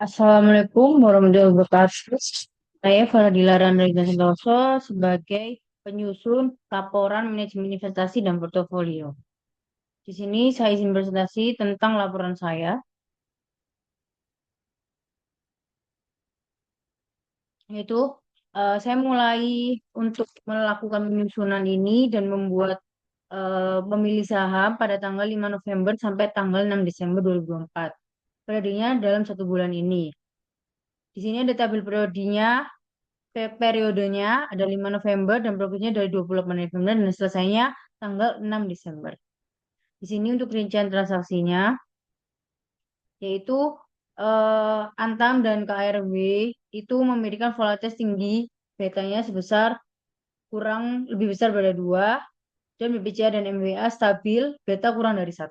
Assalamualaikum warahmatullahi wabarakatuh. Saya Faradila Randolina Santoso sebagai penyusun laporan manajemen investasi dan portofolio. Di sini saya izin presentasi tentang laporan saya, yaitu saya mulai untuk melakukan penyusunan ini dan membuat memilih saham pada tanggal 5 November sampai tanggal 6 Desember 2024. Periodenya dalam 1 bulan ini. Di sini ada tabel periodenya. Periodenya ada 5 November dan progresnya dari 28 November dan selesainya tanggal 6 Desember. Di sini untuk rincian transaksinya yaitu Antam dan KRW itu memiliki volatilitas tinggi, betanya sebesar kurang lebih besar pada 2 dan BBCA dan MWA stabil, beta kurang dari 1.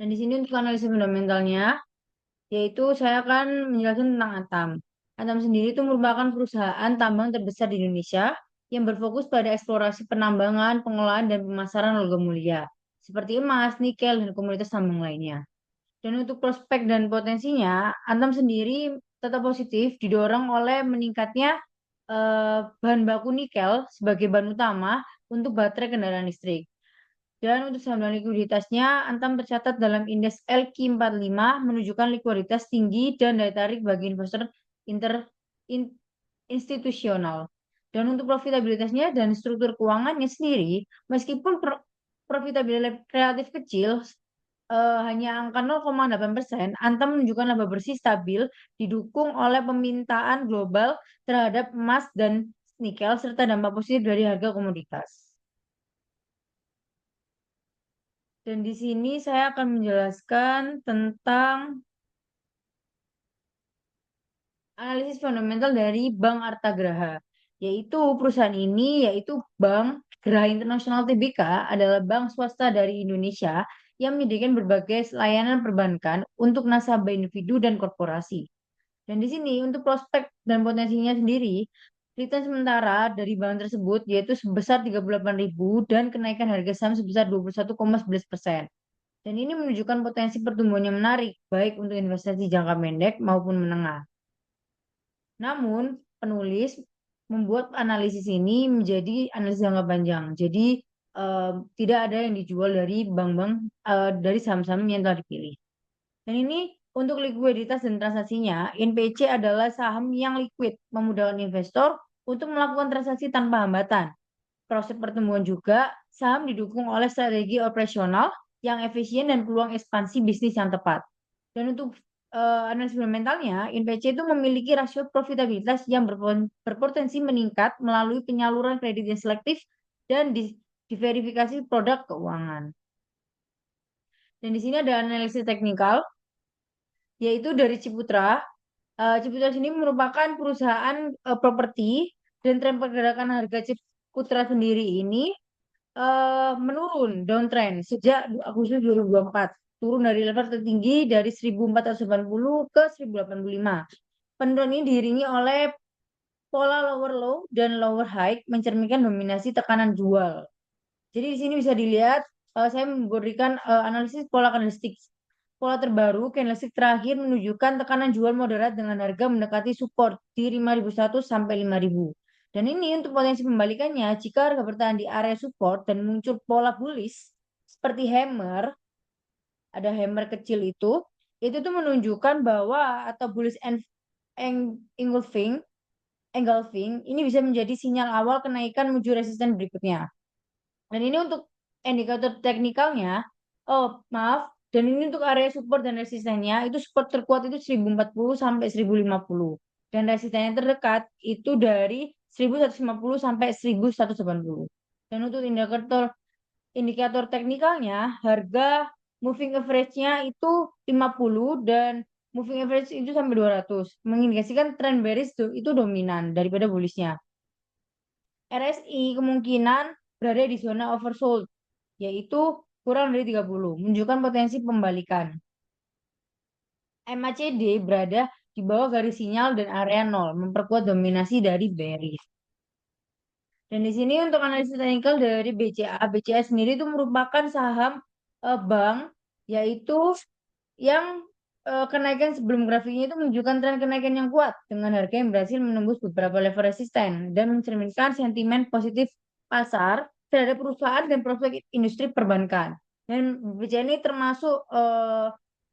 Dan di sini untuk analisis fundamentalnya yaitu saya akan menjelaskan tentang Antam. Antam sendiri itu merupakan perusahaan tambang terbesar di Indonesia yang berfokus pada eksplorasi penambangan, pengolahan, dan pemasaran logam mulia, seperti emas, nikel, dan komoditas tambang lainnya. Dan untuk prospek dan potensinya, Antam sendiri tetap positif didorong oleh meningkatnya bahan baku nikel sebagai bahan utama untuk baterai kendaraan listrik. Dan untuk saham dan likuiditasnya, Antam tercatat dalam indeks LQ45 menunjukkan likuiditas tinggi dan daya tarik bagi investor inter, in- institusional. Dan untuk profitabilitasnya dan struktur keuangannya sendiri, meskipun profitabilitas relatif kecil, hanya angka 0,8%, Antam menunjukkan laba bersih stabil, didukung oleh permintaan global terhadap emas dan nikel, serta dampak positif dari harga komoditas. Dan di sini saya akan menjelaskan tentang analisis fundamental dari Bank Artagraha, yaitu perusahaan ini yaitu Bank Geraha Internasional Tbk adalah bank swasta dari Indonesia yang menyediakan berbagai layanan perbankan untuk nasabah individu dan korporasi. Dan di sini untuk prospek dan potensinya sendiri, return sementara dari bank tersebut yaitu sebesar 38.000 dan kenaikan harga saham sebesar 21,11%. Dan ini menunjukkan potensi pertumbuhan yang menarik, baik untuk investasi jangka pendek maupun menengah. Namun, penulis membuat analisis ini menjadi analisis jangka panjang. Jadi, tidak ada yang dijual dari bank-bank, dari saham-saham yang telah dipilih. Dan ini untuk likuiditas dan transaksinya, NPC adalah saham yang liquid, memudahkan investor untuk melakukan transaksi tanpa hambatan. Proses pertumbuhan juga, saham didukung oleh strategi operasional yang efisien dan peluang ekspansi bisnis yang tepat. Dan untuk analisis fundamentalnya, INPC itu memiliki rasio profitabilitas yang berpotensi meningkat melalui penyaluran kredit yang selektif dan diverifikasi produk keuangan. Dan di sini ada analisis teknikal, yaitu dari Ciputra. Ciputra sini merupakan perusahaan properti dan tren pergerakan harga Ciputra sendiri ini menurun downtrend sejak Agustus 2024, turun dari level tertinggi dari 1480 ke 1085. Penurunan ini diiringi oleh pola lower low dan lower high mencerminkan dominasi tekanan jual. Jadi di sini bisa dilihat, saya memberikan analisis pola candlestick. Pola terbaru candlestick terakhir menunjukkan tekanan jual moderat dengan harga mendekati support di 5.100 sampai 5.000. Dan ini untuk potensi pembalikannya, jika harga bertahan di area support dan muncul pola bullish seperti hammer, ada hammer kecil itu tuh menunjukkan bahwa atau bullish engulfing, engulfing ini bisa menjadi sinyal awal kenaikan menuju resisten berikutnya. Dan ini untuk indikator teknikalnya, oh maaf, dan ini untuk area support dan resistennya, itu support terkuat itu 1040 sampai 1050. Dan resisten yang terdekat itu dari 1150 sampai 1180. Dan untuk indikator indikator teknikalnya, harga moving average-nya itu 50 dan moving average itu sampai 200. Mengindikasikan tren bearish itu dominan daripada bullish-nya. RSI kemungkinan berada di zona oversold, yaitu kurang dari 30, menunjukkan potensi pembalikan. MACD berada di bawah garis sinyal dan area 0, memperkuat dominasi dari bearish. Dan di sini untuk analisis teknikal dari BCA, BCA sendiri itu merupakan saham bank yaitu yang kenaikan sebelum grafiknya itu menunjukkan tren kenaikan yang kuat dengan harga yang berhasil menembus beberapa level resisten dan mencerminkan sentimen positif pasar terhadap perusahaan dan prospek industri perbankan. Dan BCA ini termasuk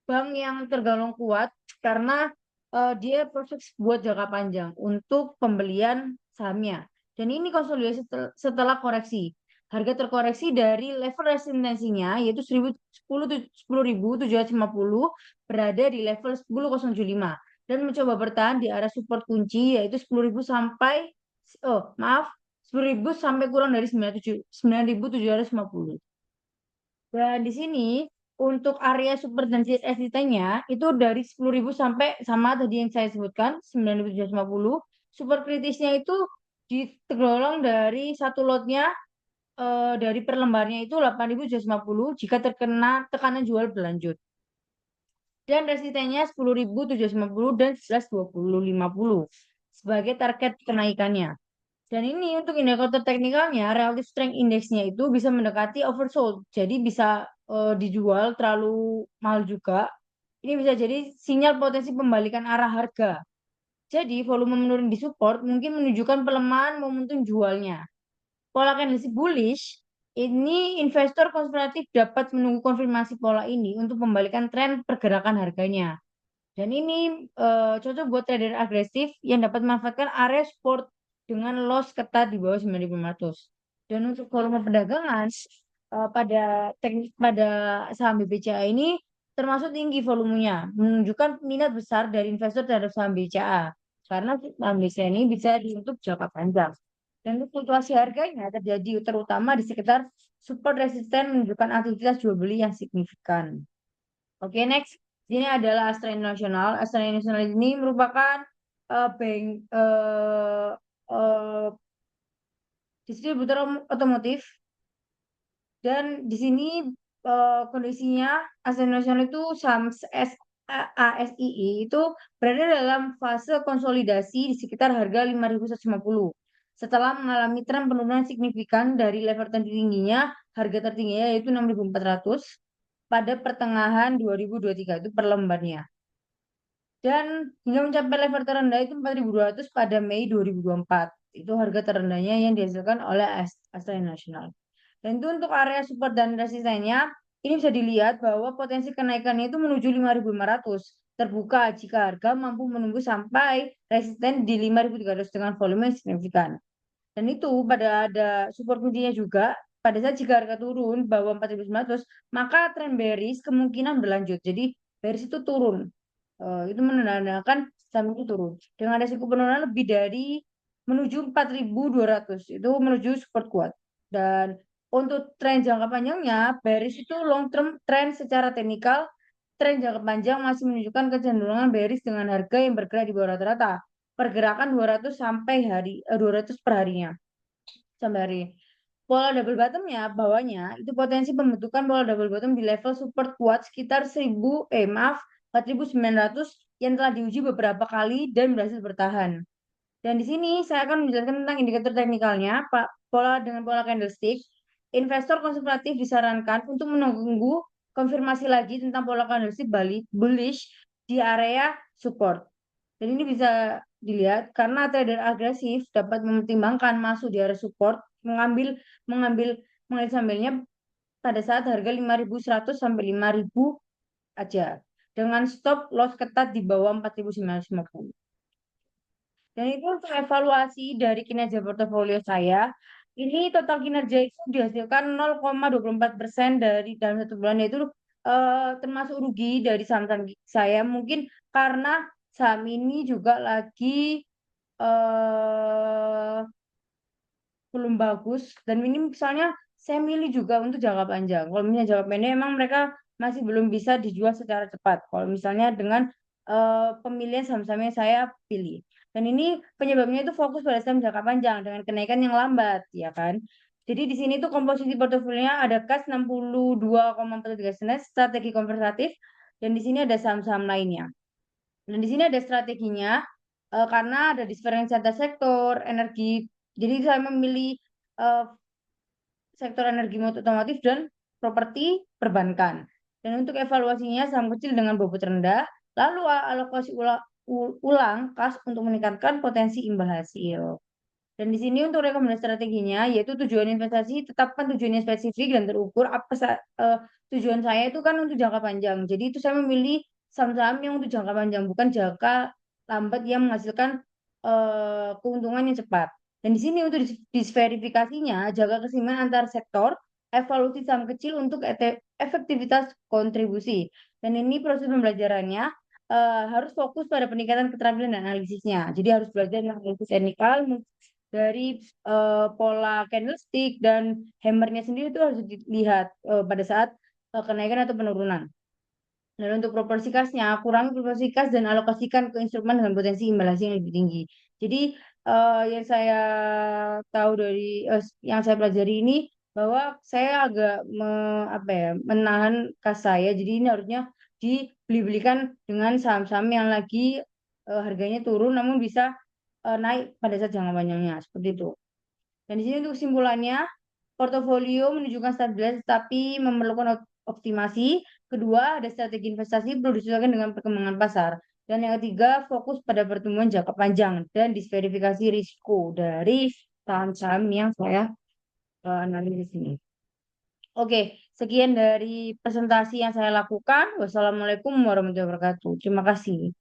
bank yang tergolong kuat karena dia prospek buat jangka panjang untuk pembelian sahamnya. Dan ini konsolidasi setelah koreksi. Harga terkoreksi dari level resistensinya yaitu 10.750 berada di level 10.075 dan mencoba bertahan di area support kunci yaitu 10.000 sampai maaf 10.000 sampai kurang dari 9.750. Dan di sini untuk area super dan CSST-nya itu dari 10.000 sampai sama tadi yang saya sebutkan 9.750. Super kritisnya itu tergolong dari satu lotnya dari per lembarnya itu 8.750 jika terkena tekanan jual berlanjut. Dan resistennya 10.750 dan 11.2050 sebagai target kenaikannya. Dan ini untuk indikator teknikalnya, relative strength index-nya itu bisa mendekati oversold. Jadi bisa dijual terlalu mahal juga. Ini bisa jadi sinyal potensi pembalikan arah harga. Jadi volume menurun di support mungkin menunjukkan pelemahan momentum jualnya. Pola candlestick bullish, ini investor konservatif dapat menunggu konfirmasi pola ini untuk membalikan tren pergerakan harganya. Dan ini cocok buat trader agresif yang dapat memanfaatkan area support dengan loss ketat di bawah 9.500. Dan untuk volume perdagangan pada saham BBCA ini termasuk tinggi volumenya, menunjukkan minat besar dari investor terhadap saham BCA. Karena saham BCA ini bisa untuk jangka panjang. Dan untuk fluktuasi harganya terjadi terutama di sekitar support resisten menunjukkan aktivitas jual beli yang signifikan. Oke, next. Ini adalah Astra International. Astra International ini merupakan bank uh, distributor otomotif dan di sini kondisinya Astra International itu saham ASII itu berada dalam fase konsolidasi di sekitar harga 5.150. Setelah mengalami tren penurunan signifikan dari level tertingginya, harga tertingginya yaitu 6.400 pada pertengahan 2023 itu per lembarnya. Dan hingga mencapai level terendah itu 4.200 pada Mei 2024. Itu harga terendahnya yang dihasilkan oleh Astra National. Dan itu untuk area support dan resistennya, ini bisa dilihat bahwa potensi kenaikannya itu menuju 5.500. Terbuka jika harga mampu menunggu sampai resisten di 5.300 dengan volume yang signifikan. Dan itu pada ada support kuncinya juga, pada saat jika harga turun bawah 4.900, maka tren bearish kemungkinan berlanjut. Jadi bearish itu turun. Itu menandakan saham itu turun. Dengan resiko penurunan lebih dari menuju 4.200 itu menuju support kuat. Dan untuk tren jangka panjangnya, bearish itu long term trend secara teknikal, tren jangka panjang masih menunjukkan kecenderungan bearish dengan harga yang bergerak di bawah rata-rata. Pergerakan 200 sampai 200 per harinya sampai hari. Pola double bottomnya bawahnya itu potensi pembentukan pola double bottom di level support kuat sekitar 4.900 yang telah diuji beberapa kali dan berhasil bertahan. Dan di sini saya akan menjelaskan tentang indikator teknikalnya, Pak. Pola dengan pola candlestick. Investor konservatif disarankan untuk menunggu konfirmasi lagi tentang pola candlestick bullish di area support. Dan ini bisa dilihat karena trader agresif dapat mempertimbangkan masuk di area support, mengambil mengambil mengambil sambilnya pada saat harga 5.100 sampai 5.000 aja dengan stop loss ketat di bawah 4.950. Dan itu untuk evaluasi dari kinerja portofolio saya. Ini total kinerja itu dihasilkan 0,24% dari dalam satu bulan, yaitu termasuk rugi dari saham-saham saya. Mungkin karena saham ini juga lagi eh, belum bagus. Dan ini misalnya saya milih juga untuk jangka panjang. Kalau misalnya jangka pendek, memang mereka masih belum bisa dijual secara cepat. Kalau misalnya dengan pemilihan saham-saham yang saya pilih. Dan ini penyebabnya itu fokus pada saham jangka panjang dengan kenaikan yang lambat, ya kan? Jadi di sini tuh komposisi portofolionya ada kas 62,43%, strategi konversatif, dan di sini ada saham-saham lainnya. Dan di sini ada strateginya karena ada diferensiasi sektor, energi. Jadi saya memilih eh, sektor energi otomotif dan properti perbankan. Dan untuk evaluasinya saham kecil dengan bobot rendah, lalu alokasi ulang kas untuk meningkatkan potensi imbal hasil. Dan di sini untuk rekomendasi strateginya, yaitu tujuan investasi, tetapkan tujuannya spesifik dan terukur. Tujuan saya itu kan untuk jangka panjang. Jadi itu saya memilih saham-saham yang untuk jangka panjang, bukan jangka lambat yang menghasilkan keuntungan yang cepat. Dan di sini untuk disverifikasinya, jaga keseimbangan antar sektor, evaluasi saham kecil untuk efektivitas kontribusi. Dan ini proses pembelajarannya harus fokus pada peningkatan keterampilan dan analisisnya. Jadi harus belajar analisis teknikal, dari pola candlestick dan hammernya sendiri itu harus dilihat pada saat kenaikan atau penurunan. Dan untuk proporsi kasnya, kurangi proporsi kas dan alokasikan ke instrumen dengan potensi imbal hasil yang lebih tinggi. Jadi yang saya tahu dari yang saya pelajari ini bahwa saya agak apa ya, menahan kas saya. Jadi ini harusnya dibeli-belikan dengan saham-saham yang lagi harganya turun namun bisa naik pada saat jangka panjangnya seperti itu. Dan di sini untuk kesimpulannya, portofolio menunjukkan stabilitas tapi memerlukan optimasi. Kedua, ada strategi investasi perlu disesuaikan dengan perkembangan pasar. Dan yang ketiga, fokus pada pertumbuhan jangka panjang dan disverifikasi risiko dari saham-saham yang saya analisis ini. Oke, sekian dari presentasi yang saya lakukan. Wassalamualaikum warahmatullahi wabarakatuh. Terima kasih.